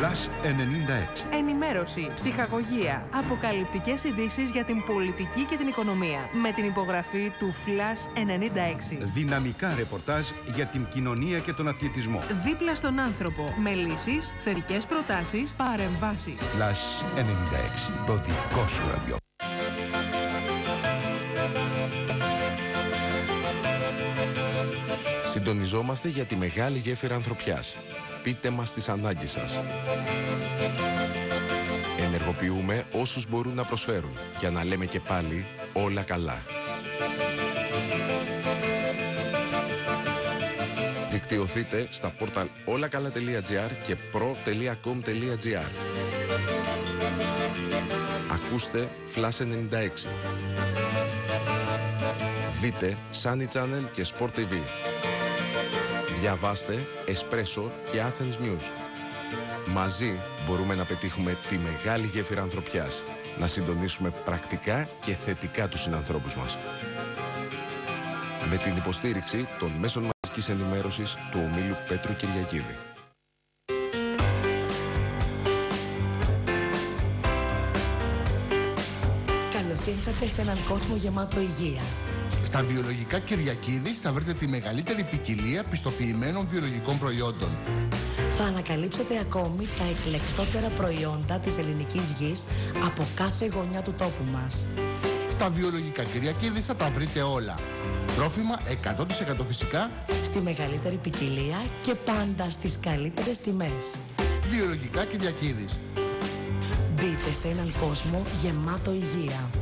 Flash 96. Ενημέρωση, ψυχαγωγία, αποκαλυπτικές ειδήσεις για την πολιτική και την οικονομία. Με την υπογραφή του Flash 96. Δυναμικά ρεπορτάζ για την κοινωνία και τον αθλητισμό. Δίπλα στον άνθρωπο, με λύσεις, θετικές προτάσεις, παρεμβάσεις. Flash 96. Το δικό σου ραδιό. Συντονιζόμαστε για τη μεγάλη γέφυρα ανθρωπιάς. Πείτε μας τις ανάγκες σας. Ενεργοποιούμε όσους μπορούν να προσφέρουν για να λέμε και πάλι όλα καλά. Δικτυωθείτε στα πόρταλ olakala.gr και pro.com.gr. Ακούστε Flash 96. Δείτε Sunny Channel και Sport TV. Διαβάστε Espresso και Athens News. Μαζί μπορούμε να πετύχουμε τη μεγάλη γέφυρα ανθρωπιάς. Να συντονίσουμε πρακτικά και θετικά τους συνανθρώπους μας. Με την υποστήριξη των μέσων μαζικής ενημέρωσης του ομίλου Πέτρου Κυριακίδη. Καλώς ήρθατε σε έναν κόσμο γεμάτο υγεία. Στα βιολογικά Κυριακίδης θα βρείτε τη μεγαλύτερη ποικιλία πιστοποιημένων βιολογικών προϊόντων. Θα ανακαλύψετε ακόμη τα εκλεκτότερα προϊόντα της ελληνικής γης από κάθε γωνιά του τόπου μας. Στα βιολογικά Κυριακίδης θα τα βρείτε όλα. Τρόφιμα 100% φυσικά, στη μεγαλύτερη ποικιλία και πάντα στις καλύτερες τιμές. Βιολογικά Κυριακίδης. Μπείτε σε έναν κόσμο γεμάτο υγεία.